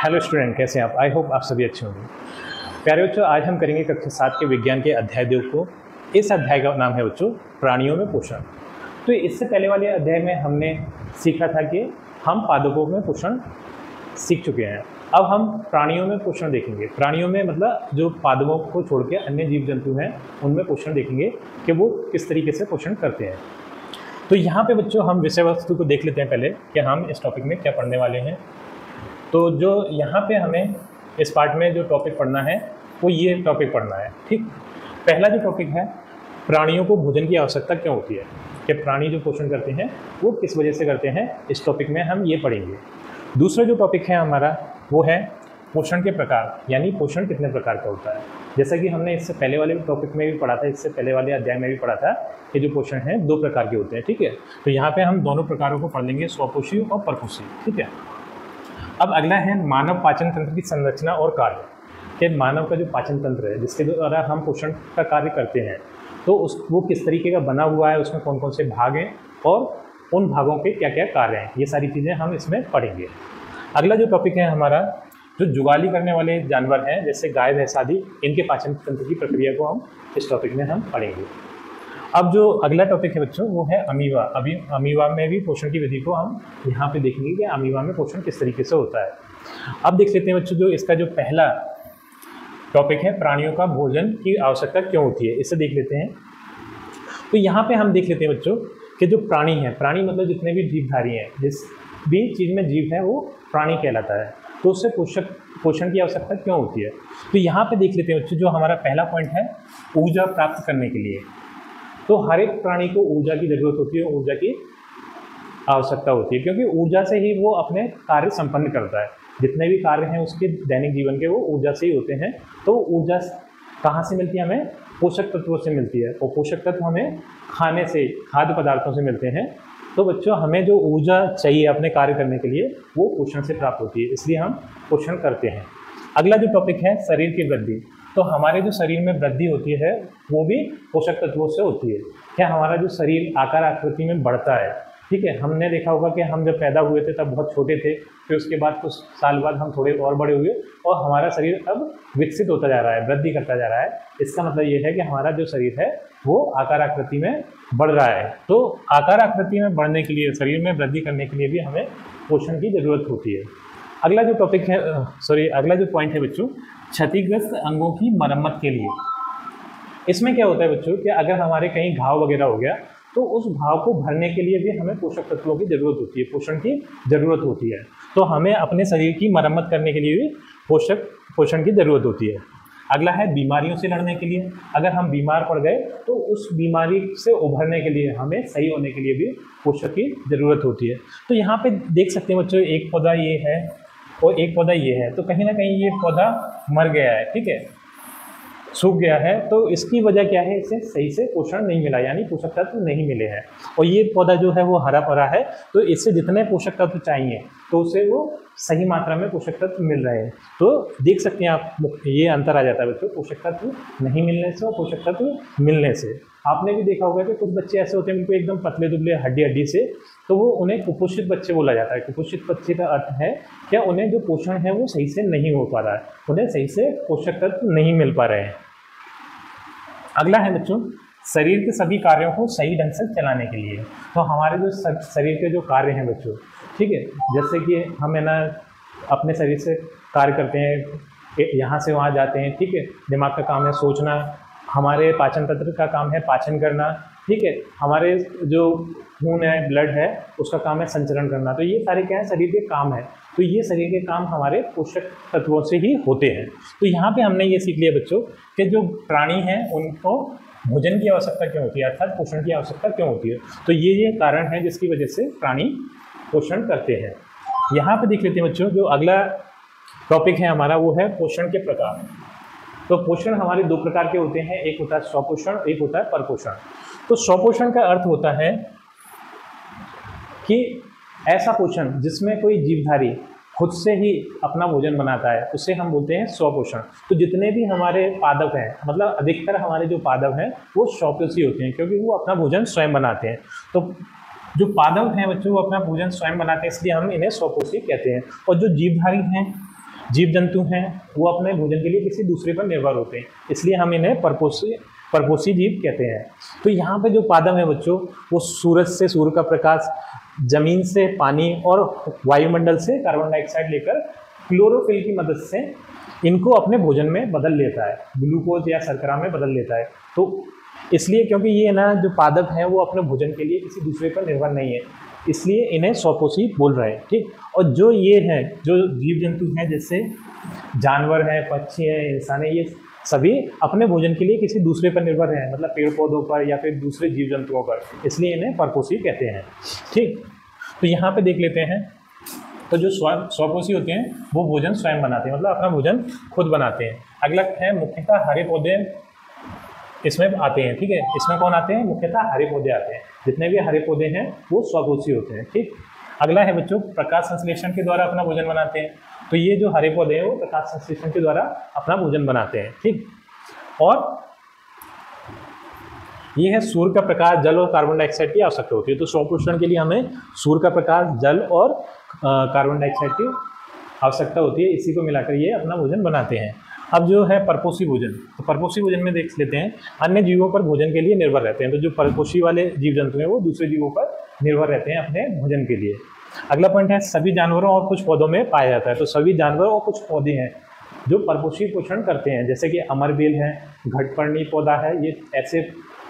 Hello student, कैसे हैं आप? आई होप आप सभी अच्छे होंगे। प्यारे बच्चों, आज हम करेंगे कक्षा 7 के विज्ञान के अध्याय 2 को। इस अध्याय का नाम है बच्चों प्राणियों में पोषण। तो इससे पहले वाले अध्याय में हमने सीखा था कि हम पादपों में पोषण सीख चुके हैं। अब हम प्राणियों में पोषण देखेंगे। प्राणियों में मतलब जो पादपों को छोड़ के अन्य जीव जंतु हैं उनमें पोषण देखेंगे कि वो किस तरीके से पोषण करते हैं। तो यहाँ पे बच्चों हम विषय वस्तु को देख लेते हैं पहले कि हम इस टॉपिक में क्या पढ़ने वाले हैं। तो जो यहाँ पे हमें इस पार्ट में जो टॉपिक पढ़ना है वो ये टॉपिक पढ़ना है, ठीक। पहला जो टॉपिक है, प्राणियों को भोजन की आवश्यकता क्यों होती है, कि प्राणी जो पोषण करते हैं वो किस वजह से करते हैं, इस टॉपिक में हम ये पढ़ेंगे। दूसरा जो टॉपिक है हमारा वो है पोषण के प्रकार, यानी पोषण कितने प्रकार का होता है। जैसा कि हमने इससे पहले वाले टॉपिक में भी पढ़ा था, इससे पहले वाले अध्याय में भी पढ़ा था कि जो पोषण है 2 प्रकार के होते हैं, ठीक है। तो यहाँ पे हम दोनों प्रकारों को पढ़ लेंगे, स्वपोषी और परपोषी, ठीक है। अब अगला है मानव पाचन तंत्र की संरचना और कार्य, कि मानव का जो पाचन तंत्र है जिसके द्वारा हम पोषण का कार्य करते हैं, तो वो किस तरीके का बना हुआ है, उसमें कौन कौन से भाग हैं और उन भागों के क्या क्या कार्य हैं, ये सारी चीज़ें हम इसमें पढ़ेंगे। अगला जो टॉपिक है हमारा, जो जुगाली करने वाले जानवर हैं जैसे गाय भैंस आदि, इनके पाचन तंत्र की प्रक्रिया को हम इस टॉपिक में हम पढ़ेंगे। अब जो अगला टॉपिक है बच्चों वो है अमीबा। अभी अमीबा में भी पोषण की विधि को हम यहाँ पे देखेंगे कि अमीबा में पोषण किस तरीके से होता है। अब देख लेते हैं बच्चों, जो इसका जो पहला टॉपिक है, प्राणियों का भोजन की आवश्यकता क्यों होती है, इसे देख लेते हैं। तो यहाँ पे हम देख लेते हैं बच्चों कि जो प्राणी है, प्राणी मतलब जितने भी जीवधारी हैं, जिस भी चीज़ में जीव है वो प्राणी कहलाता है, तो उससे पोषण की आवश्यकता क्यों होती है। तो यहाँ पे देख लेते हैं बच्चों, जो हमारा पहला पॉइंट है ऊर्जा प्राप्त करने के लिए। तो हर एक प्राणी को ऊर्जा की ज़रूरत होती है, ऊर्जा की आवश्यकता होती है, क्योंकि ऊर्जा से ही वो अपने कार्य संपन्न करता है। जितने भी कार्य हैं उसके दैनिक जीवन के, वो ऊर्जा से ही होते हैं। तो ऊर्जा कहाँ से मिलती है हमें? पोषक तत्वों से मिलती है, और पोषक तत्व हमें खाने से, खाद्य पदार्थों से मिलते हैं। तो बच्चों, हमें जो ऊर्जा चाहिए अपने कार्य करने के लिए वो पोषण से प्राप्त होती है, इसलिए हम पोषण करते हैं। अगला जो टॉपिक है शरीर की वृद्धि। तो हमारे जो शरीर में वृद्धि होती है वो भी पोषक तत्वों से होती है। क्या हमारा जो शरीर आकार आकृति में बढ़ता है, ठीक है। हमने देखा होगा कि हम जब पैदा हुए थे तब बहुत छोटे थे, फिर उसके बाद कुछ साल बाद हम थोड़े और बड़े हुए और हमारा शरीर अब विकसित होता जा रहा है, वृद्धि करता जा रहा है। इसका मतलब ये है कि हमारा जो शरीर है वो आकार आकृति में बढ़ रहा है। तो आकार आकृति में बढ़ने के लिए, शरीर में वृद्धि करने के लिए भी हमें पोषण की ज़रूरत होती है। अगला जो टॉपिक है, अगला जो पॉइंट है बच्चों, क्षतिग्रस्त अंगों की मरम्मत के लिए। इसमें क्या होता है बच्चों कि अगर हमारे कहीं घाव वगैरह हो गया तो उस घाव को भरने के लिए भी हमें पोषक तत्वों की ज़रूरत होती है, पोषण की ज़रूरत होती है। तो हमें अपने शरीर की मरम्मत करने के लिए भी पोषण की ज़रूरत होती है। अगला है बीमारियों से लड़ने के लिए। अगर हम बीमार पड़ गए तो उस बीमारी से उभरने के लिए, हमें सही होने के लिए भी पोषक की ज़रूरत होती है। तो यहाँ पे देख सकते हैं बच्चों, एक पौधा ये है और एक पौधा ये है, तो कहीं ना कहीं ये पौधा मर गया है, ठीक है, सूख गया है। तो इसकी वजह क्या है? इसे सही से पोषण नहीं मिला, यानी पोषक तत्व नहीं मिले हैं। और ये पौधा जो है वो हरा भरा है, तो इससे जितने पोषक तत्व चाहिए तो उसे वो सही मात्रा में पोषक तत्व मिल रहे हैं। तो देख सकते हैं आप, ये अंतर आ जाता है बच्चों, पोषक तत्व नहीं मिलने से और पोषक तत्व मिलने से। आपने भी देखा होगा कि कुछ बच्चे ऐसे होते हैं उनको एकदम पतले दुबले हड्डी से, तो वो उन्हें कुपोषित बच्चे बोला जाता है। कुपोषित बच्चे का अर्थ है क्या उन्हें जो पोषण है वो सही से नहीं हो पा रहा है, उन्हें सही से पोषक तत्व नहीं मिल पा रहे हैं। अगला है बच्चों शरीर के सभी कार्यों को सही ढंग से चलाने के लिए। तो हमारे जो शरीर के जो कार्य हैं बच्चों, ठीक है, जैसे कि हम है ना अपने शरीर से कार्य करते हैं, यहाँ से वहाँ जाते हैं, ठीक है। दिमाग का काम है सोचना, हमारे पाचन तंत्र का काम है पाचन करना, ठीक है। हमारे जो खून है, ब्लड है, उसका काम है संचरण करना। तो ये सारे क्या है? शरीर के काम है। तो ये शरीर के काम हमारे पोषक तत्वों से ही होते हैं। तो यहाँ पे हमने ये सीख लिया बच्चों कि जो प्राणी हैं उनको भोजन की आवश्यकता क्यों होती है, अर्थात पोषण की आवश्यकता क्यों होती है। तो ये कारण है जिसकी वजह से प्राणी पोषण करते हैं। यहाँ पे देख लेते हैं बच्चों, जो अगला टॉपिक है हमारा वो है पोषण के प्रकार। तो पोषण हमारे 2 प्रकार के होते हैं, एक होता है स्वपोषण, एक होता है परपोषण। तो स्वपोषण का अर्थ होता है कि ऐसा पोषण जिसमें कोई जीवधारी खुद से ही अपना भोजन बनाता है, उसे हम बोलते हैं स्वपोषण। तो जितने भी हमारे पादप हैं, मतलब अधिकतर हमारे जो पादप हैं वो स्वपोषी होते हैं, क्योंकि वो अपना भोजन स्वयं बनाते हैं। तो जो पादप हैं बच्चों वो अपना भोजन स्वयं बनाते हैं, इसलिए हम इन्हें स्वपोषी कहते हैं। और जो जीवधारी हैं जीव जंतु हैं वो अपने भोजन के लिए किसी दूसरे पर निर्भर होते हैं, इसलिए हम इन्हें परपोषी जीव कहते हैं। तो यहाँ पे जो पादप है बच्चों, वो सूरज से सूर्य का प्रकाश, जमीन से पानी और वायुमंडल से कार्बन डाइऑक्साइड लेकर क्लोरोफिल की मदद से इनको अपने भोजन में बदल लेता है, ग्लूकोज या शर्करा में बदल लेता है। तो इसलिए क्योंकि ये ना जो पादप हैं वो अपने भोजन के लिए किसी दूसरे पर निर्भर नहीं है, इसलिए इन्हें स्वपोषी बोल रहे हैं, ठीक। और जो ये हैं, जो जीव जंतु हैं, जैसे जानवर हैं, पक्षी हैं, इंसान हैं, ये सभी अपने भोजन के लिए किसी दूसरे पर निर्भर हैं, मतलब पेड़ पौधों पर या फिर दूसरे जीव जंतुओं पर, इसलिए इन्हें परपोषी कहते हैं, ठीक। तो यहाँ पे देख लेते हैं, तो जो स्वपोषी होते हैं वो भोजन स्वयं बनाते हैं, मतलब अपना भोजन खुद बनाते हैं। अगला है मुख्यतः हरे पौधे इसमें आते हैं, ठीक है। इसमें कौन आते हैं? मुख्यतः हरे पौधे आते हैं। जितने भी हरे पौधे हैं वो स्वपोषी होते हैं, ठीक। अगला है बच्चों प्रकाश संश्लेषण के द्वारा अपना भोजन बनाते हैं। तो ये जो हरे पौधे हैं वो प्रकाश संश्लेषण के द्वारा अपना भोजन बनाते हैं, ठीक। और ये है सूर्य का प्रकाश, जल और कार्बन डाइऑक्साइड की आवश्यकता होती है। तो स्वपोषण के लिए हमें सूर्य का प्रकाश, जल और कार्बन डाइऑक्साइड की आवश्यकता होती है, इसी को मिलाकर ये अपना भोजन बनाते हैं। अब जो है परपोषी भोजन, तो परपोषी भोजन में देख लेते हैं, अन्य जीवों पर भोजन के लिए निर्भर रहते हैं। तो जो परपोषी वाले जीव जंतु हैं वो दूसरे जीवों पर निर्भर रहते हैं अपने भोजन के लिए। अगला पॉइंट है सभी जानवरों और कुछ पौधों में पाया जाता है। तो सभी जानवर और कुछ पौधे हैं जो परपोषी पोषण करते हैं, जैसे कि अमरबेल है, घटपर्णी पौधा है, ये ऐसे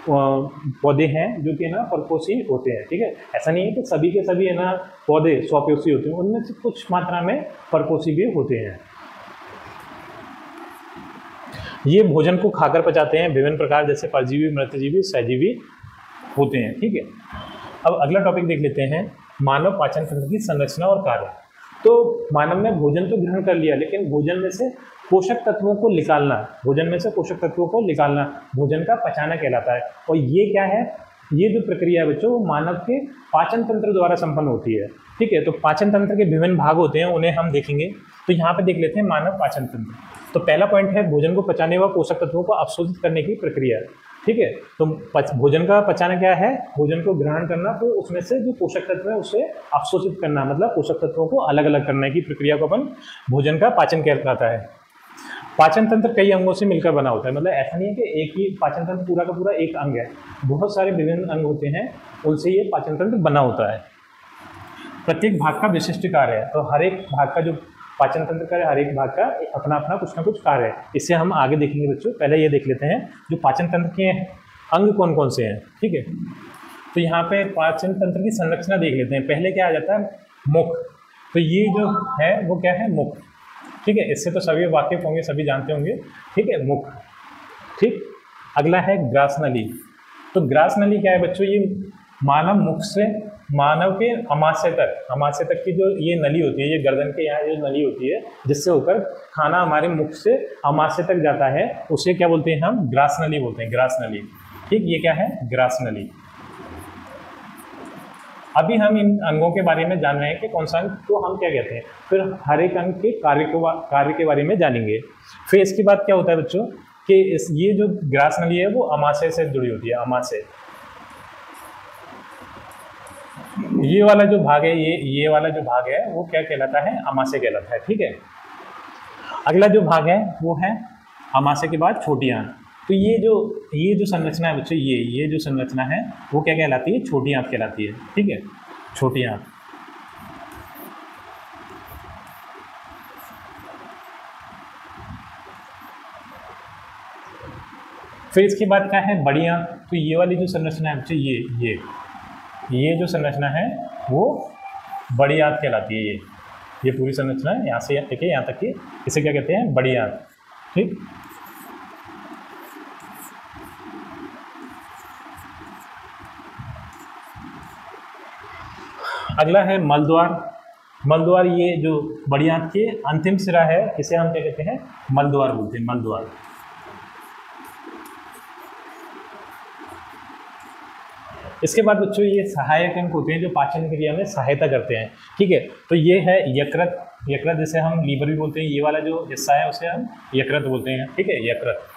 पौधे हैं जो कि ना परपोषी होते हैं, ठीक है। ऐसा नहीं है कि सभी के सभी है ना पौधे स्वपोषी होते हैं, उनमें से कुछ मात्रा में परपोषी भी होते हैं। ये भोजन को खाकर पचाते हैं, विभिन्न प्रकार जैसे परजीवी, मृतजीवी, सहजीवी होते हैं, ठीक है। अब अगला टॉपिक देख लेते हैं, मानव पाचन तंत्र की संरचना और कार्य। तो मानव ने भोजन तो ग्रहण कर लिया, लेकिन भोजन में से पोषक तत्वों को निकालना, भोजन का पचाना कहलाता है। और ये क्या है? ये जो प्रक्रिया है बच्चों, वो मानव के पाचन तंत्र द्वारा संपन्न होती है, ठीक है। तो पाचन तंत्र के विभिन्न भाग होते हैं, उन्हें हम देखेंगे। तो यहाँ पे देख लेते हैं मानव पाचन तंत्र। तो पहला पॉइंट है भोजन को पचाने व पोषक तत्वों को अवशोषित करने की प्रक्रिया, ठीक है। तो भोजन का पचाना क्या है? भोजन को ग्रहण करना, तो उसमें से जो पोषक तत्व है उसे अवशोषित करना, मतलब पोषक तत्वों को अलग अलग करने की प्रक्रिया को अपन भोजन का पाचन कहलाता है। पाचन तंत्र कई अंगों से मिलकर बना होता है, मतलब ऐसा नहीं है कि एक ही पाचन तंत्र पूरा का पूरा एक अंग है, बहुत सारे विभिन्न अंग होते हैं, उनसे ये पाचन तंत्र बना होता है। प्रत्येक भाग का विशिष्ट कार्य है, तो हर एक भाग का जो पाचन तंत्र का हर एक भाग का अपना अपना कुछ ना कुछ कार्य है। इससे हम आगे देखेंगे बच्चों। पहले ये देख लेते हैं जो पाचन तंत्र के अंग कौन कौन से हैं, ठीक है। तो यहाँ पे पाचन तंत्र की संरचना देख लेते हैं। पहले क्या आ जाता है? मुख। तो ये जो है वो क्या है? मुख, ठीक है। इससे तो सभी वाकिफ होंगे, सभी जानते होंगे, ठीक है, मुख, ठीक। अगला है ग्रास नली। तो ग्रास नली क्या है बच्चों? ये मानव मुख से मानव के अमाशय तक की जो ये नली होती है, ये गर्दन के यहाँ जो नली होती है, जिससे होकर खाना हमारे मुख से अमाशय तक जाता है, उसे क्या बोलते हैं? हम ग्रास नली बोलते हैं, ग्रास नली, ठीक। ये क्या है? ग्रास नली। अभी हम इन अंगों के बारे में जान रहे हैं कि कौन सा अंग को हम क्या कहते हैं, फिर हर एक अंग के कार्य के बारे में जानेंगे। फिर इसके बाद क्या होता है बच्चों कि ये जो ग्रास नली है वो अमाशय से जुड़ी होती है, अमाशय। ये वाला जो भाग है, ये वाला जो भाग है वो क्या कहलाता है? अमाशय कहलाता है, ठीक है। अगला जो भाग है वो है अमाशय के बाद छोटी आंत। तो ये जो संरचना है बच्चों, ये जो संरचना है वो क्या कहलाती है? छोटी आंत कहलाती है, ठीक है, छोटी आंत। फिर इसके बाद क्या है? बड़ी आंत। तो ये वाली जो संरचना है बच्चों, ये जो संरचना है वो बड़ी आंत कहलाती है। ये पूरी संरचना है, यहाँ से देखिए यहाँ तक की, इसे क्या कहते हैं? बड़ी आंत, ठीक। अगला है मलद्वार। मलद्वार, ये जो बड़ी आंत के अंतिम सिरा है, इसे हम क्या कहते हैं? मलद्वार बोलते हैं, मलद्वार। इसके बाद बच्चों ये सहायक अंग होते हैं जो पाचन क्रिया में सहायता करते हैं, ठीक है। तो ये है यकृत, जिसे हम लीवर भी बोलते हैं। ये वाला जो हिस्सा है उसे हम यकृत बोलते हैं, ठीक है, यकृत।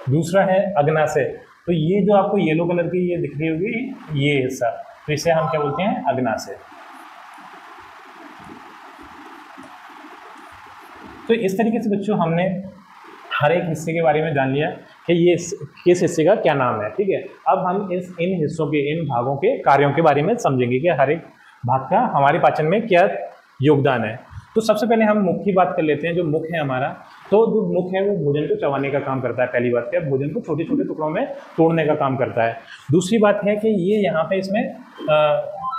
दूसरा है अग्नाशय। तो ये जो आपको येलो कलर की ये दिख रही होगी, ये हिस्सा, तो इसे हम क्या बोलते हैं? अग्नाशय। तो इस तरीके से बच्चों हमने हर एक हिस्से के बारे में जान लिया कि ये किस हिस्से का क्या नाम है। ठीक है, अब हम इन हिस्सों के, इन भागों के कार्यों के बारे में समझेंगे कि हर एक भाग का हमारे पाचन में क्या योगदान है। तो सबसे पहले हम मुख की बात कर लेते हैं। जो मुख है हमारा, तो जो मुख है वो भोजन को चबाने का काम करता है। पहली बात क्या, भोजन को छोटे छोटे टुकड़ों में तोड़ने का काम करता है। दूसरी बात है कि ये यहाँ पे इसमें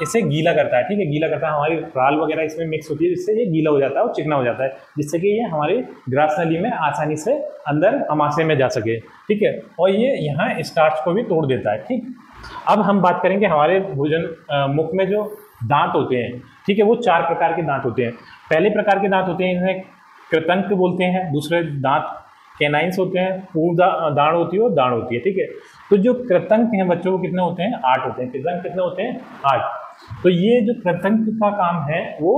इसे गीला करता है। ठीक है, गीला करता है, हमारी राल वगैरह इसमें मिक्स होती है जिससे ये गीला हो जाता है और चिकना हो जाता है, जिससे कि ये हमारी ग्रास नली में आसानी से अंदर अमाशय में जा सके। ठीक है, और ये यहाँ स्टार्च को भी तोड़ देता है। ठीक, अब हम बात करेंगे हमारे भोजन मुख में जो दांत होते हैं। ठीक है, वो 4 प्रकार के दांत होते हैं। पहले प्रकार के दांत होते हैं इन्हें कृतंक बोलते हैं। दूसरे दांत कैनाइंस होते हैं, पूर्व दाढ़ होती है और दाढ़ होती है। ठीक है, तो जो कृतंक हैं बच्चों, वो कितने होते हैं? 8 होते हैं। कृतंक कितने होते हैं? 8। तो ये जो कृतंक का काम है वो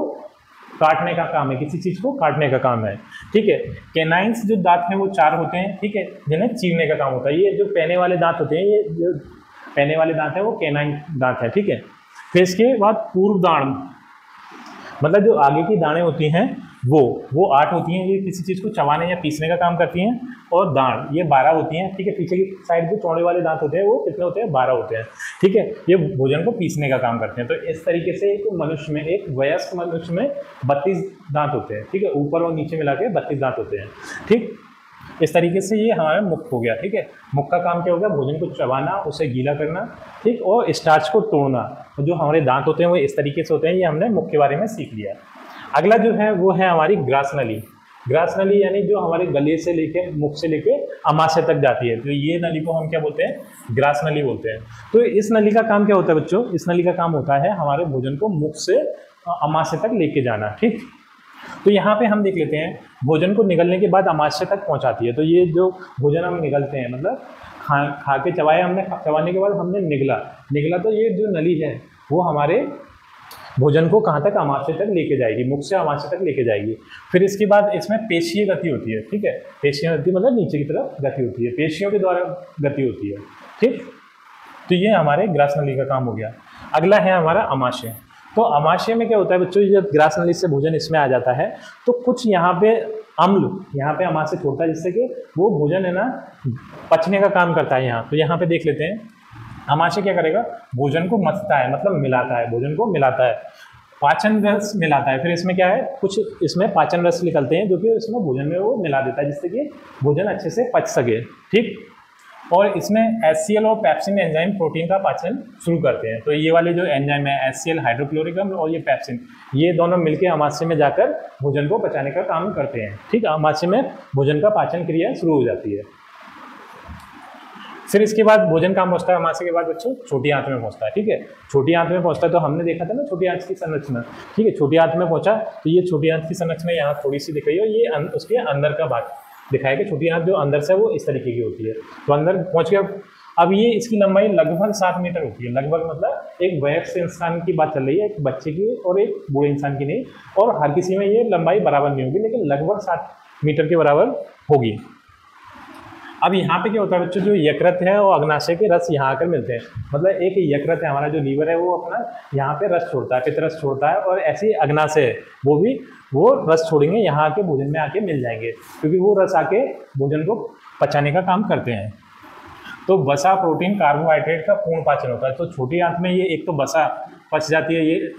काटने का काम है, किसी चीज़ को काटने का काम है। ठीक है, कैनाइंस जो दांत हैं वो 4 होते हैं। ठीक है, जिन्हें चीरने का काम होता है। ये जो पहने वाले दांत होते हैं, ये जो पहने वाले दांत हैं वो कैनाइन दांत है। ठीक है, फिर इसके बाद पूर्व दाढ़, मतलब जो आगे की दाढ़ें होती हैं वो 8 होती हैं। ये किसी चीज़ को चबाने या पीसने का काम करती हैं। और दाढ़ ये 12 होती हैं। ठीक है, पीछे की साइड जो चौड़े वाले दांत होते हैं वो कितने होते हैं? 12 होते हैं। ठीक है, ये भोजन को पीसने का काम करते हैं। तो इस तरीके से एक मनुष्य में, एक वयस्क मनुष्य में 32 दांत होते हैं। ठीक है, ऊपर और नीचे मिला के 32 दांत होते हैं। ठीक, इस तरीके से ये हमारा मुख हो गया। ठीक है, मुख का काम क्या हो गया? भोजन को चबाना, उसे गीला करना, ठीक, और स्टार्च को तोड़ना। जो हमारे दांत होते हैं वो इस तरीके से होते हैं। ये हमने मुख के बारे में सीख लिया। अगला जो है वो है हमारी ग्रास नली। ग्रास नली यानी जो हमारे गले से लेके, मुख से लेके अमाशय तक जाती है। तो ये नली को हम क्या बोलते हैं? ग्रास नली बोलते हैं। तो इस नली का काम क्या होता है बच्चों? इस नली का काम होता है हमारे भोजन को मुख से अमाशय तक लेके जाना। ठीक, तो यहाँ पे हम देख लेते हैं, भोजन को निगलने के बाद अमाशय तक पहुँचाती है। तो ये जो भोजन हम निगलते हैं, मतलब खा के चबाया हमने, चबाने के बाद हमने निगला, तो ये जो नली है वो हमारे भोजन को कहाँ तक? अमाशय तक लेके जाएगी, मुख से अमाशय तक लेके जाएगी। फिर इसके बाद इसमें पेशीय गति होती है। ठीक है, पेशीय गति मतलब नीचे की तरफ गति होती है, पेशियों के द्वारा गति होती है। ठीक, तो ये हमारे ग्रास नली का काम हो गया। अगला है हमारा अमाशय। तो अमाशय में क्या होता है बच्चों? जब ग्रास नली से भोजन इसमें आ जाता है तो कुछ यहाँ पे अम्ल यहाँ पे अमाशय छोड़ता है, जिससे कि वो भोजन है ना पचने का काम करता है। यहाँ तो यहाँ पे देख लेते हैं, अमाशय क्या करेगा? भोजन को मथता है, मतलब मिलाता है, भोजन को मिलाता है, पाचन रस मिलाता है। फिर इसमें क्या है? कुछ इसमें पाचन रस निकलते हैं जो कि इसमें भोजन में वो मिला देता है, जिससे कि भोजन अच्छे से पच सके। ठीक, और इसमें HCl और पेप्सिन एंजाइम प्रोटीन का पाचन शुरू करते हैं। तो ये वाले जो एंजाइम है, HCl हाइड्रोक्लोरिक अम्ल और ये पेप्सिन, ये दोनों मिलकर अमाशय में जाकर भोजन को पचाने का काम करते हैं। ठीक, अमाशय में भोजन का पाचन क्रिया शुरू हो जाती है। फिर इसके बाद भोजन कहाँ पहुँचता है? अमाशय के बाद बच्चों छोटी आंत में पहुँचता है। ठीक है, छोटी आंत में पहुँचता है। तो हमने देखा था ना छोटी आंत की संरचना। ठीक है, छोटी आंत में पहुँचा तो ये छोटी आंत की संरचना यहाँ थोड़ी सी दिख रही है, ये उसके अंदर का भाग दिखाया कि छोटी आंत जो अंदर से वो इस तरीके की होती है। तो अंदर पहुँच गया। अब ये इसकी लंबाई लगभग 7 मीटर होती है। लगभग मतलब एक वयस्क इंसान की बात चल रही है, एक बच्चे की और एक बूढ़े इंसान की नहीं, और हर किसी में ये लंबाई बराबर नहीं होगी, लेकिन लगभग 7 मीटर के बराबर होगी। अब यहाँ पे क्या होता है बच्चों? जो यकृत है और अग्नाशय के रस यहाँ आकर मिलते हैं। मतलब एक यकृत है हमारा, जो लीवर है वो अपना यहाँ पे रस छोड़ता है, पित्तरस छोड़ता है, और ऐसे ही अग्नाशय है वो भी वो रस छोड़ेंगे, यहाँ आके भोजन में आके मिल जाएंगे, क्योंकि वो रस आके भोजन को पचाने का काम करते हैं। तो वसा, प्रोटीन, कार्बोहाइड्रेट का पूर्ण पाचन होता है। तो छोटी आंत में ये एक तो वसा पच जाती है, ये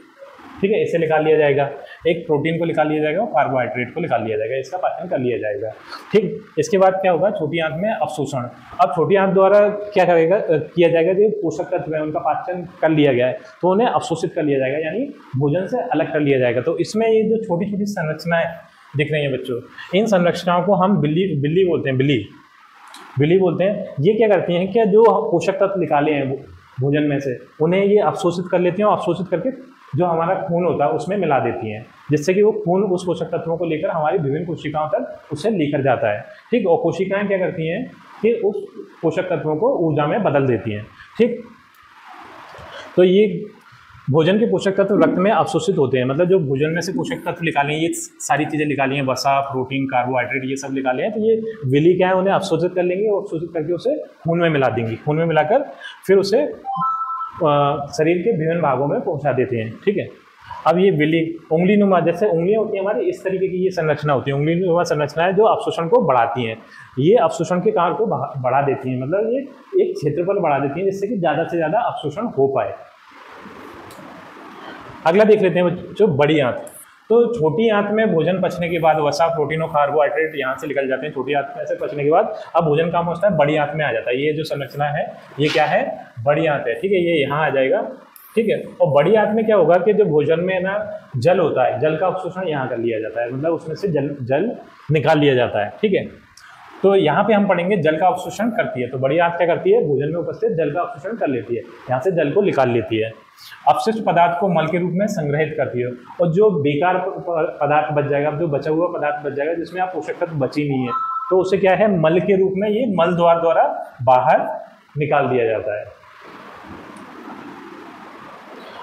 ठीक है, इसे निकाल लिया जाएगा, एक प्रोटीन को निकाल लिया जाएगा और कार्बोहाइड्रेट को निकाल लिया जाएगा, इसका पाचन कर लिया जाएगा। ठीक, इसके बाद क्या होगा? छोटी आंत में अवशोषण। अब छोटी आंत द्वारा क्या किया जाएगा? जो पोषक तत्व है उनका पाचन कर लिया गया है तो उन्हें अवशोषित कर लिया जाएगा, यानी भोजन से अलग कर लिया जाएगा। तो इसमें ये जो छोटी छोटी संरचनाएं दिख रही हैं बच्चों, इन संरचनाओं को हम बिल्ली बोलते हैं, बिल्ली बोलते हैं। ये क्या करती हैं कि जो पोषक तत्व निकाले हैं भोजन में से, उन्हें ये अवशोषित कर लेती हैं, और अवशोषित करके जो हमारा खून होता है उसमें मिला देती हैं, जिससे कि वो खून उस पोषक तत्वों को लेकर हमारी विभिन्न कोशिकाओं तक उसे लेकर जाता है। ठीक, और कोशिकाएं क्या करती हैं कि उस पोषक तत्वों को ऊर्जा में बदल देती हैं। ठीक, तो ये भोजन के पोषक तत्व रक्त में अवशोषित होते हैं। मतलब जो भोजन में से पोषक तत्व निकाले हैं, ये सारी चीज़ें निकाली हैं, वसा, प्रोटीन, कार्बोहाइड्रेट, ये सब निकाले हैं, तो ये विली क्या है, उन्हें अवशोषित कर लेंगे और अवशोषित करके उसे खून में मिला देंगी। खून में मिलाकर फिर उसे शरीर के विभिन्न भागों में पहुंचा देते हैं। ठीक है, अब ये विली उंगली नुमा, जैसे उंगलियां होती हैं हमारी, इस तरीके की ये संरचना होती है, उंगली नुमा संरचना है जो अवशोषण को बढ़ाती हैं। ये अवशोषण के कार्य को बढ़ा देती हैं, मतलब ये एक क्षेत्रफल बढ़ा देती हैं जिससे कि ज़्यादा से ज़्यादा अवशोषण हो पाए। अगला देख लेते हैं बच्चों, बड़ी आंत। तो छोटी आंत में भोजन पचने के बाद वसा, प्रोटीन और कार्बोहाइड्रेट यहाँ से निकल जाते हैं। छोटी आंत में से पचने के बाद अब भोजन काम होता है बड़ी आंत में आ जाता है। ये जो संरचना है ये क्या है, बड़ी आंत है, ठीक है, ये यहाँ आ जाएगा, ठीक है। और बड़ी आंत में क्या होगा कि जो भोजन में ना जल होता है, जल का अवशोषण यहाँ कर लिया जाता है, मतलब उसमें से जल निकाल लिया जाता है, ठीक है। तो यहाँ पे हम पढ़ेंगे जल का अवशोषण करती है। तो बड़ी आंत क्या करती है, भोजन में उपस्थित जल का अवशोषण कर लेती है, यहाँ से जल को निकाल लेती है। अपशिष्ट पदार्थ को मल के रूप में संग्रहित करती है, और जो बेकार पदार्थ बच जाएगा, जो बचा हुआ पदार्थ बच जाएगा जिसमें आप पोषक तत्व बची नहीं है, तो उसे क्या है, मल के रूप में ये मल द्वार द्वारा बाहर निकाल दिया जाता है।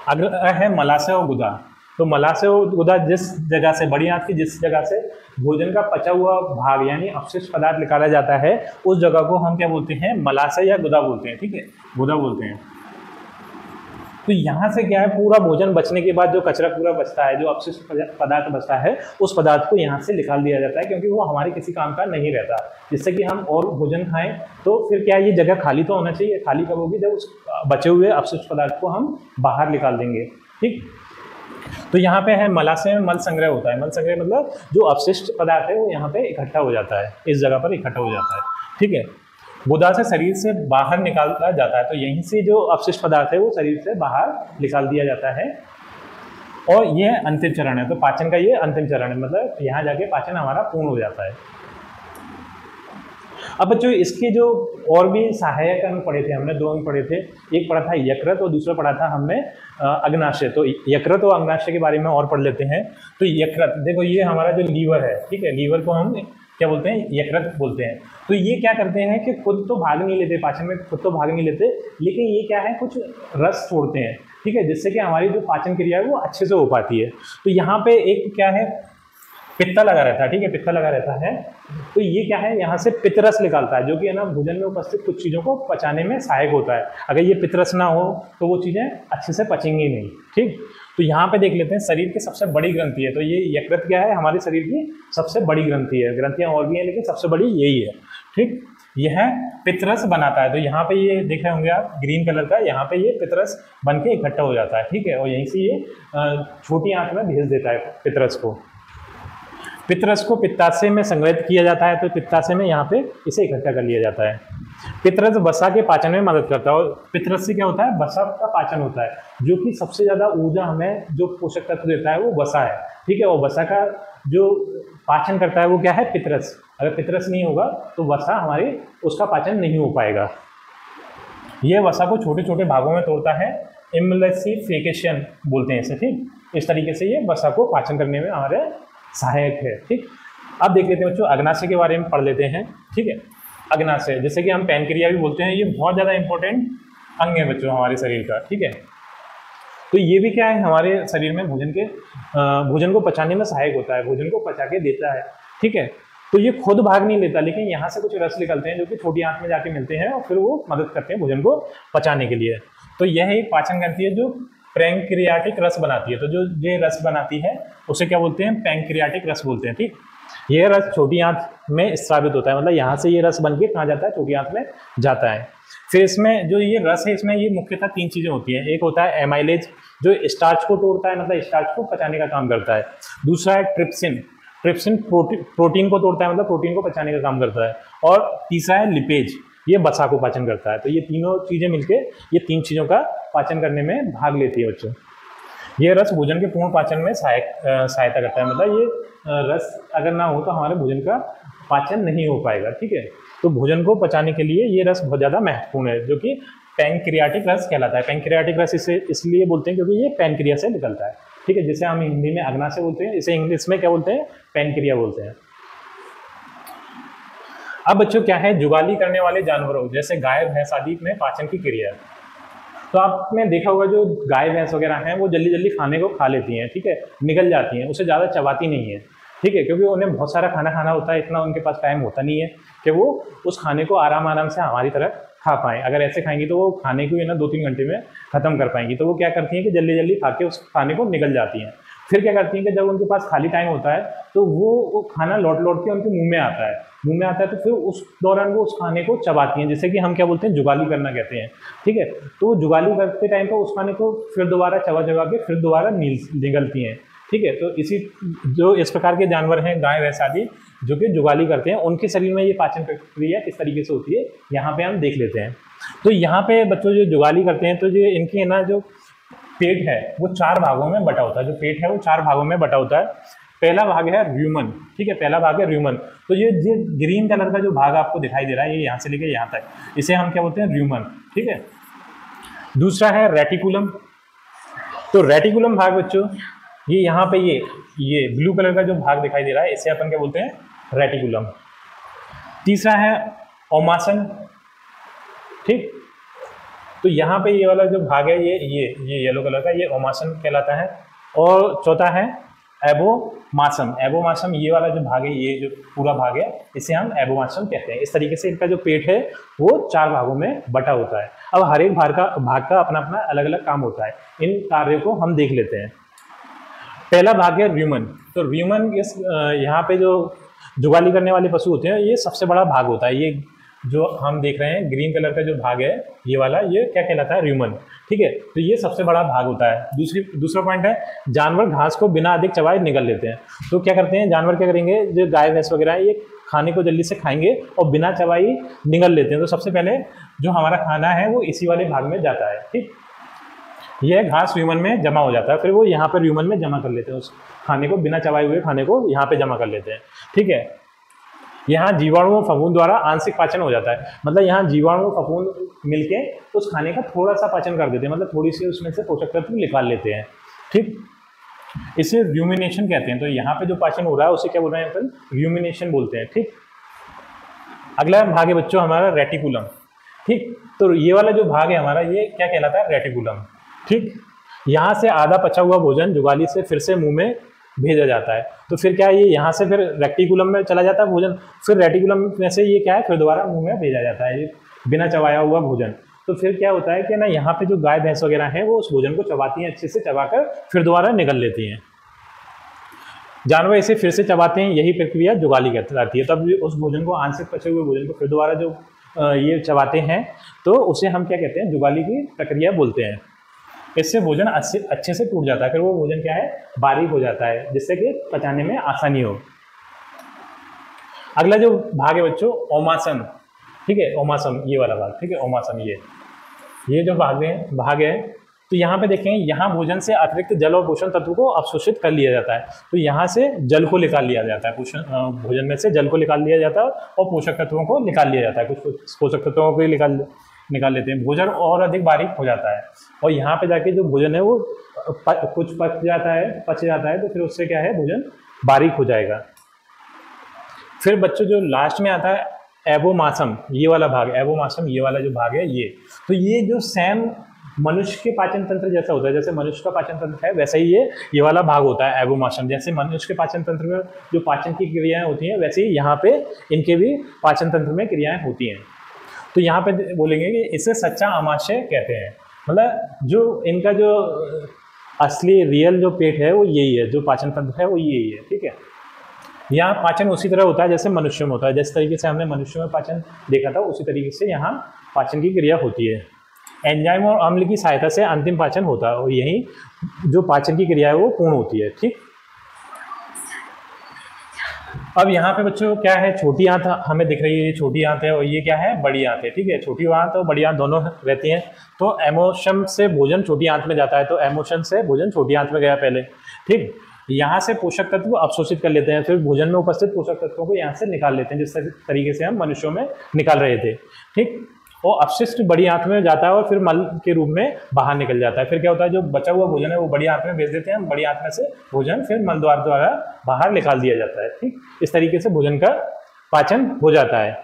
अगला है मलाशय और गुदा। तो मलाशय और गुदा जिस जगह से, बड़ी आंत की जिस जगह से भोजन का पचा हुआ भाग यानी अपशिष्ट पदार्थ निकाला जाता है, उस जगह को हम क्या बोलते हैं, मलाशय या गुदा बोलते हैं, ठीक है, गुदा बोलते हैं। तो यहाँ से क्या है, पूरा भोजन बचने के बाद जो कचरा पूरा बचता है, जो अपशिष्ट पदार्थ बचता है, उस पदार्थ को यहाँ से निकाल दिया जाता है, क्योंकि वो हमारे किसी काम का नहीं रहता, जिससे कि हम और भोजन खाएं। तो फिर क्या है, ये जगह खाली तो होना चाहिए। खाली कब होगी, जब उस बचे हुए अपशिष्ट पदार्थ को हम बाहर निकाल देंगे, ठीक। तो यहाँ पे है मलाशय में मल संग्रह होता है। मल संग्रह मतलब जो अपशिष्ट पदार्थ है वो यहाँ पे इकट्ठा हो जाता है, इस जगह पर इकट्ठा हो जाता है, ठीक है। गुदा से शरीर से बाहर निकाला जाता है। तो यहीं से जो अपशिष्ट पदार्थ है वो शरीर से बाहर निकाल दिया जाता है, और ये अंतिम चरण है। तो पाचन का ये अंतिम चरण है, मतलब यहाँ जाके पाचन हमारा पूर्ण हो जाता है। अब बच्चों इसके जो और भी सहायक अंग पढ़े थे हमने, 2 अंग पढ़े थे, एक पढ़ा था यकृत और दूसरा पढ़ा था हमने अग्नाशय। तो यकृत और अग्नाशय के बारे में और पढ़ लेते हैं। तो यकृत, देखो ये हमारा जो लीवर है, ठीक है, लीवर को हम क्या बोलते हैं, यकृत बोलते हैं। तो ये क्या करते हैं कि खुद तो भाग नहीं लेते, पाचन में खुद तो भाग नहीं लेते, लेकिन ये क्या है, कुछ रस छोड़ते हैं, ठीक है, जिससे कि हमारी जो पाचन क्रिया है वो अच्छे से हो पाती है। तो यहाँ पे एक क्या है, पित्ता लगा रहता है, ठीक है, पित्ता लगा रहता है। तो ये क्या है, यहाँ से पित्तरस निकालता है, जो कि है ना भोजन में उपस्थित कुछ चीज़ों को पचाने में सहायक होता है। अगर ये पित्तरस ना हो तो वो चीज़ें अच्छे से पचेंगी नहीं, ठीक। तो यहाँ पे देख लेते हैं, शरीर की सबसे बड़ी ग्रंथि है। तो ये यकृत क्या है, हमारे शरीर की सबसे बड़ी ग्रंथि है। ग्रंथियाँ और भी हैं लेकिन सबसे बड़ी यही है, ठीक। यह पित्तरस बनाता है। तो यहाँ पे ये देख रहे होंगे आप, ग्रीन कलर का, यहाँ पे ये पित्तरस बन के इकट्ठा हो जाता है, ठीक है, और यहीं से ये छोटी आंत में भेज देता है पित्तरस को। पित्तरस को पित्ताशय में संग्रहित किया जाता है। तो पित्ताशय में यहाँ पे इसे इकट्ठा कर लिया जाता है। पित्तरस वसा के पाचन में मदद करता है, और पित्तरस से क्या होता है, वसा का पाचन होता है, जो कि सबसे ज़्यादा ऊर्जा हमें जो पोषक तत्व देता है वो वसा है, ठीक है। और वसा का जो पाचन करता है वो क्या है, पित्तरस। अगर पित्तरस नहीं होगा तो वसा हमारी उसका पाचन नहीं हो पाएगा। यह वसा को छोटे छोटे भागों में तोड़ता है, इम्लसिफिकेशन बोलते हैं इसे, ठीक। इस तरीके से ये वसा को पाचन करने में हमारे सहायक है, ठीक। अब देख लेते हैं बच्चों, अग्नाशय के बारे में पढ़ लेते हैं, ठीक है। अग्नाशय, जैसे कि हम पैनक्रिया भी बोलते हैं, ये बहुत ज़्यादा इंपॉर्टेंट अंग है बच्चों हमारे शरीर का, ठीक है। तो ये भी क्या है, हमारे शरीर में भोजन को पचाने में सहायक होता है, भोजन को पचा के देता है, ठीक है। तो ये खुद भाग नहीं लेता, लेकिन यहाँ से कुछ रस निकलते हैं जो कि छोटी आंत में जाके मिलते हैं, और फिर वो मदद करते हैं भोजन को पचाने के लिए। तो यह एक पाचन ग्रंथि है जो पैंक्रियाटिक रस बनाती है। तो जो ये रस बनाती है उसे क्या बोलते हैं, पैंक्रियाटिक रस बोलते हैं, ठीक। ये रस छोटी आंत में स्रावित होता है, मतलब यहाँ से ये रस बन के कहाँ जाता है, छोटी आंत में जाता है। फिर इसमें जो ये रस है, इसमें ये मुख्यतः 3 चीज़ें होती हैं। एक होता है एमाइलेज, जो स्टार्च को तोड़ता है, मतलब स्टार्च को पचाने का काम करता है। दूसरा है ट्रिप्सिन, ट्रिप्सिन प्रोटीन को तोड़ता है, मतलब प्रोटीन को पचाने का काम करता है। और तीसरा है लिपेज, ये वसा को पाचन करता है। तो ये तीनों चीज़ें मिलके ये 3 चीज़ों का पाचन करने में भाग लेती है बच्चों। ये रस भोजन के पूर्ण पाचन में सहायता करता है, मतलब ये रस अगर ना हो तो हमारे भोजन का पाचन नहीं हो पाएगा, ठीक है। तो भोजन को पचाने के लिए ये रस बहुत ज़्यादा महत्वपूर्ण है, जो कि पैंक्रियाटिक रस कहलाता है। पैंक्रियाटिक रस इसे इसलिए बोलते हैं क्योंकि ये पैनक्रिया से निकलता है, ठीक है। जिसे हम हिंदी में अग्नाशय बोलते हैं, इसे इंग्लिश में क्या बोलते हैं, पैनक्रिया बोलते हैं। अब बच्चों क्या है, जुगाली करने वाले जानवरों जैसे गाय भैंस आदि में पाचन की क्रिया। तो आपने देखा होगा जो गाय भैंस वगैरह हैं वो जल्दी जल्दी खाने को खा लेती हैं, ठीक है, निगल जाती हैं, उसे ज़्यादा चबाती नहीं है, ठीक है, क्योंकि उन्हें बहुत सारा खाना खाना होता है, इतना उनके पास टाइम होता नहीं है कि वो उस खाने को आराम आराम से हमारी तरह खा पाएँ। अगर ऐसे खाएंगी तो वो खाने को 2-3 घंटे में ख़त्म कर पाएंगी। तो वो क्या करती हैं कि जल्दी जल्दी खा के उस खाने को निकल जाती हैं। फिर क्या करती हैं कि जब उनके पास खाली टाइम होता है तो वो खाना लौट लौट के उनके मुंह में आता है, तो फिर उस दौरान वो उस खाने को चबाती हैं, जिसे कि हम क्या बोलते हैं, जुगाली करना कहते हैं। ठीक है, तो वो जुगाली करते टाइम पर उस खाने को फिर दोबारा चबा चबा के फिर दोबारा निगलती हैं। ठीक है, तो इस प्रकार के जानवर हैं, गाय भैंस आदि, जो कि जुगाली करते हैं, उनके शरीर में ये पाचन प्रक्रिया किस तरीके से होती है यहाँ पे हम देख लेते हैं। तो यहाँ पे बच्चों जो जुगाली करते हैं तो जो इनकी है ना, जो पेट है वो 4 भागों में बटा होता है। जो पेट है वो 4 भागों में बटा होता है। पहला भाग है र्यूमन। ठीक है, पहला भाग है र्यूमन। तो ये ग्रीन कलर का जो भाग आपको दिखाई दे रहा है, ये यहाँ से लेकर यहाँ तक, इसे हम क्या बोलते हैं, र्यूमन। ठीक है, दूसरा है रेटिकुलम। तो रेटिकुलम भाग बच्चों, ये यहाँ पे ये ब्लू कलर का जो भाग दिखाई दे रहा है, इसे अपन क्या बोलते हैं, रेटिकुलम। तीसरा है ओमासन। ठीक, तो यहाँ पे ये वाला जो भाग है, ये येलो कलर का, ये ओमासन कहलाता है। और चौथा है एबोमासम। एबोमासम, ये वाला जो भाग है, ये जो पूरा भाग है, इसे हम एबोमासम कहते हैं। इस तरीके से इनका जो पेट है वो 4 भागों में बटा होता है। अब हर एक भाग का अपना अपना अलग अलग काम होता है। इन कार्यों को हम देख लेते हैं। पहला भाग है र्यूमन। तो र्यूमन यहाँ पे जो जुगाली करने वाले पशु होते हैं, ये सबसे बड़ा भाग होता है। ये जो हम देख रहे हैं ग्रीन कलर का जो भाग है, ये वाला, ये क्या कहलाता है, र्यूमन। ठीक है, तो ये सबसे बड़ा भाग होता है। दूसरा पॉइंट है, जानवर घास को बिना अधिक चबाए निगल लेते हैं। तो क्या करते हैं जानवर, क्या करेंगे, जो गाय भैंस वगैरह है, ये खाने को जल्दी से खाएंगे और बिना चबाई निगल लेते हैं। तो सबसे पहले जो हमारा खाना है वो इसी वाले भाग में जाता है। ठीक, यह घास र्यूमन में जमा हो जाता है, फिर वो यहाँ पर र्यूमन में जमा कर लेते हैं। उस खाने को, बिना चबाए हुए खाने को यहाँ पे जमा कर लेते हैं। ठीक है, यहाँ जीवाणु और फफूंद द्वारा आंशिक पाचन हो जाता है। मतलब यहाँ जीवाणु और फफूंद मिलके उस खाने का थोड़ा सा पाचन कर देते हैं, मतलब थोड़ी सी उसमें से पोषक तत्व निकाल लेते हैं। ठीक, इसे र्यूमिनेशन कहते हैं। तो यहाँ पे जो पाचन हो रहा है उसे क्या बोल रहे हैं अपन, र्यूमिनेशन बोलते हैं। ठीक, अगला भाग है बच्चों हमारा रेटिकुलम। ठीक, तो ये वाला जो भाग है हमारा, ये क्या कहलाता है, रेटिकुलम। ठीक, यहाँ से आधा पचा हुआ भोजन जुगाली से फिर से मुंह में भेजा जाता है। तो फिर क्या है, ये यहाँ से फिर रेटिकुलम में चला जाता है भोजन, फिर रेटिकुलम में से ये क्या है, फिर दोबारा मुंह में भेजा जाता है, ये बिना चबाया हुआ भोजन। तो फिर क्या होता है कि ना, यहाँ पे जो गाय भैंस वगैरह हैं वो उस भोजन को चबाती हैं, अच्छे से चबाकर फिर दोबारा निगल लेती हैं। जानवर इसे फिर से चबाते हैं, यही प्रक्रिया जुगाली कहलाती है। तब उस भोजन को, आंशिक पचे हुए भोजन को फिर दोबारा जो ये चबाते हैं, तो उसे हम क्या कहते हैं, जुगाली की प्रक्रिया बोलते हैं। इससे भोजन अच्छे से टूट जाता है, फिर वो भोजन क्या है, बारीक हो जाता है, जिससे कि पचाने में आसानी हो। अगला जो भाग है बच्चों, ओमासन। ठीक है, ओमासम, ये वाला भाग। ठीक है, ओमासम, ये जो भाग है, तो यहाँ पे देखें, यहाँ भोजन से अतिरिक्त जल और पोषण तत्व को अवशोषित कर लिया जाता है। तो यहाँ से जल को निकाल लिया जाता है, भोजन में से जल को निकाल लिया जाता है और पोषक तत्वों को निकाल लिया जाता है। कुछ पोषक तत्वों को निकाल लेते हैं, भोजन और अधिक बारीक हो जाता है। और यहाँ पे जाके जो भोजन है वो कुछ पच जाता है, तो फिर उससे क्या है, भोजन बारीक हो जाएगा। फिर बच्चों जो लास्ट में आता है एबोमासम, ये वाला भाग, एबोमासम, ये वाला जो भाग है, तो ये जो सेम मनुष्य के पाचन तंत्र जैसा होता है, जैसे मनुष्य का पाचन तंत्र है वैसे ही ये वाला भाग होता है एबोमासम। जैसे मनुष्य के पाचन तंत्र में जो पाचन की क्रियाएं होती हैं, वैसे ही यहाँ पे इनके भी पाचन तंत्र में क्रियाएं होती हैं। तो यहाँ पे बोलेंगे कि इसे सच्चा आमाशय कहते हैं। मतलब जो इनका जो असली रियल जो पेट है वो यही है, जो पाचन तंत्र है वो यही है। ठीक है, यहाँ पाचन उसी तरह होता है जैसे मनुष्य में होता है। जिस तरीके से हमने मनुष्य में पाचन देखा था, उसी तरीके से यहाँ पाचन की क्रिया होती है। एंजाइम और अम्ल की सहायता से अंतिम पाचन होता है, और यही जो पाचन की क्रिया है वो पूर्ण होती है। ठीक, अब यहाँ पे बच्चों क्या है, छोटी आंत हमें दिख रही है, ये छोटी आंत है, और ये क्या है, बड़ी आंत है। ठीक है, छोटी आंत और बड़ी आंत दोनों रहती हैं। तो एमोशन से भोजन छोटी आंत में जाता है, तो एमोशन से भोजन छोटी आंत में गया पहले। ठीक, यहाँ से पोषक तत्व अवशोषित कर लेते हैं, फिर भोजन में उपस्थित पोषक तत्वों को यहाँ से निकाल लेते हैं, जिस तरीके से हम मनुष्यों में निकाल रहे थे। ठीक, और अपशिष्ट बड़ी आंत में जाता है और फिर मल के रूप में बाहर निकल जाता है। फिर क्या होता है, जो बचा हुआ भोजन है वो बड़ी आंत में भेज देते हैं, बड़ी आंत में से भोजन फिर मल द्वार द्वारा बाहर निकाल दिया जाता है। ठीक, इस तरीके से भोजन का पाचन हो जाता है।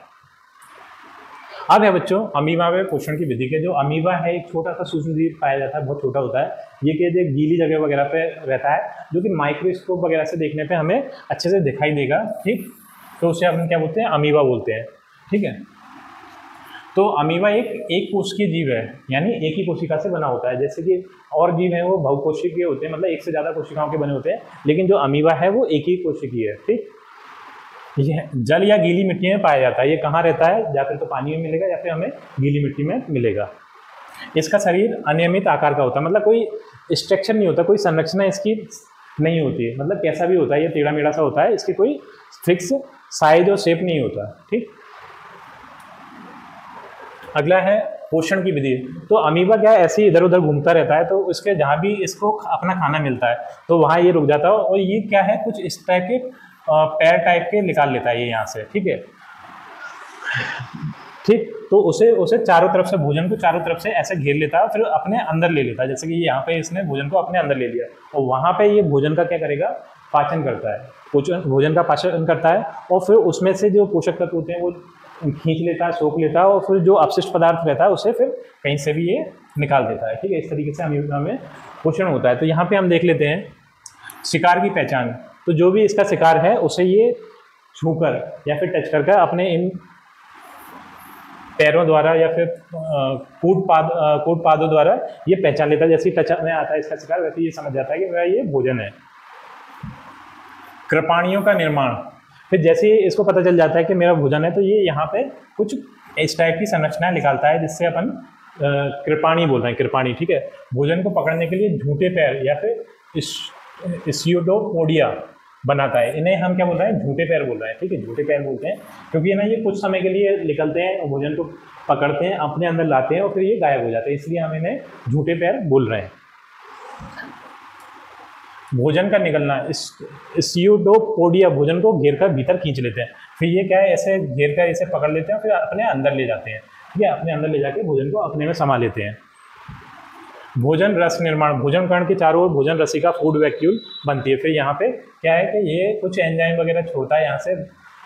अब है बच्चों अमीबा में पोषण की विधि के। जो अमीबा है एक छोटा सा सूक्ष्म जीव पाया जाता है, बहुत छोटा होता है। ये कि गीली जगह वगैरह पे रहता है, जो कि माइक्रोस्कोप वगैरह से देखने पे हमें अच्छे से दिखाई देगा। ठीक, तो उसे हम क्या बोलते हैं, अमीबा बोलते हैं। ठीक है, तो अमीबा एक कोशिकीय जीव है, यानी एक ही कोशिका से बना होता है। जैसे कि और जीव हैं वो बहुकोशिकीय होते हैं, मतलब एक से ज़्यादा कोशिकाओं के बने होते हैं, लेकिन जो अमीबा है वो एक ही कोशिकीय है। ठीक, ये जल या गीली मिट्टी में पाया जाता है। ये कहाँ रहता है? या फिर तो पानी में मिलेगा या फिर हमें गीली मिट्टी में मिलेगा। इसका शरीर अनियमित आकार का होता है, मतलब कोई स्ट्रक्चर नहीं होता, कोई संरचना इसकी नहीं होती है, मतलब कैसा भी होता है ये टेढ़ा मेढ़ा सा होता है, इसकी कोई फिक्स साइज और शेप नहीं होता। ठीक, अगला है पोषण की विधि। तो अमीबा क्या है, ऐसे ही इधर उधर घूमता रहता है, तो उसके जहाँ भी इसको अपना खाना मिलता है तो वहाँ ये रुक जाता है, और ये क्या है, कुछ इस टाइप के पैर टाइप के निकाल लेता है ये यहाँ से। ठीक है, ठीक, तो उसे चारों तरफ से, भोजन को चारों तरफ से ऐसे घेर लेता है, फिर अपने अंदर ले लेता है। जैसे कि यहाँ पे इसने भोजन को अपने अंदर ले लिया, और वहाँ पे ये भोजन का क्या करेगा, पाचन करता है, भोजन का पाचन करता है, और फिर उसमें से जो पोषक तत्व होते हैं वो खींच लेता है, सोख लेता है, और फिर जो अपशिष्ट पदार्थ रहता है उसे फिर कहीं से भी ये निकाल देता है। ठीक है, इस तरीके से अमीबा में पोषण होता है। तो यहाँ पे हम देख लेते हैं शिकार की पहचान। तो जो भी इसका शिकार है उसे ये छूकर या फिर टच करके अपने इन पैरों द्वारा या फिर कूट पादों द्वारा ये पहचान लेता है। जैसे टच में आता है इसका शिकार, वैसे ये समझ जाता है कि वह ये भोजन है। कृपाणियों का निर्माण, फिर जैसे इसको पता चल जाता है कि मेरा भोजन है, तो ये यहाँ पे कुछ इस टाइप की संरचनाएं निकालता है, जिससे अपन कृपाणी बोल रहे हैं, कृपाणी। ठीक है, भोजन को पकड़ने के लिए झूठे पैर या फिर स्यूडोपोडिया बनाता है। इन्हें हम क्या बोल रहे हैं, झूठे पैर बोल रहे हैं। ठीक है, झूठे पैर बोलते हैं क्योंकि ना ये कुछ समय के लिए निकलते हैं और भोजन को पकड़ते हैं, अपने अंदर लाते हैं और फिर ये गायब हो जाते हैं, इसलिए हम इन्हें झूठे पैर बोल रहे हैं। भोजन का निकलना, स्यूडोपोडिया भोजन को घेर कर भीतर खींच लेते हैं, फिर ये क्या है, ऐसे घेर कर इसे पकड़ लेते हैं, फिर अपने अंदर ले जाते हैं। ठीक है, अपने अंदर ले जाके भोजन को अपने में समा लेते हैं। भोजन रस निर्माण, भोजन कर्ण के चारों ओर भोजन रसिका फूड वैक्यूल बनती है। फिर यहाँ पे क्या है कि ये कुछ एंजाइम वगैरह छोड़ता है यहाँ से।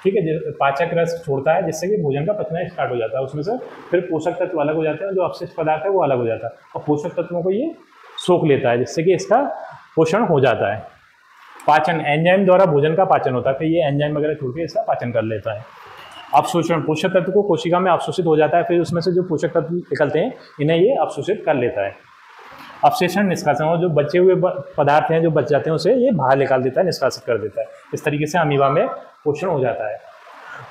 ठीक है, पाचक रस छोड़ता है, जिससे कि भोजन का पचना स्टार्ट हो जाता है। उसमें से फिर पोषक तत्व अलग हो जाते हैं, जो अपशिष्ट पदार्थ है वो अलग हो जाता है, और पोषक तत्वों को ये सोख लेता है, जिससे कि इसका पोषण हो जाता है। पाचन, एंजाइम द्वारा भोजन का पाचन होता है, फिर ये एंजाइम वगैरह छोड़ के इसका पाचन कर लेता है। अवशोषण, पोषक तत्व को कोशिका में अवशोषित हो जाता है, फिर उसमें से जो पोषक तत्व निकलते हैं इन्हें ये अवशोषित कर लेता है। अवशेषण निष्कासन, और जो बचे हुए पदार्थ हैं जो बच जाते हैं उसे ये बाहर निकाल देता है, निष्कासित कर देता है। इस तरीके से अमीबा में पोषण हो जाता है।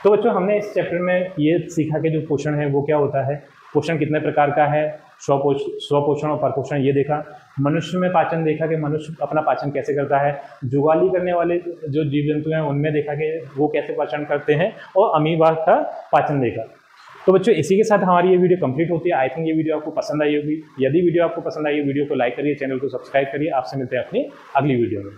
तो बच्चों, हमने इस चैप्टर में ये सीखा कि जो पोषण है वो क्या होता है, पोषण कितने प्रकार का है, स्वपोषण और परपोषण ये देखा। मनुष्य में पाचन देखा कि मनुष्य अपना पाचन कैसे करता है। जुगाली करने वाले जो जीव जंतु हैं उनमें देखा कि वो कैसे पाचन करते हैं, और अमीबा का पाचन देखा। तो बच्चों, इसी के साथ हमारी ये वीडियो कंप्लीट होती है। आई थिंक ये वीडियो आपको पसंद आई होगी। यदि वीडियो आपको पसंद आई, वीडियो को लाइक करिए, चैनल को सब्सक्राइब करिए। आपसे मिलते हैं अपनी अगली वीडियो में।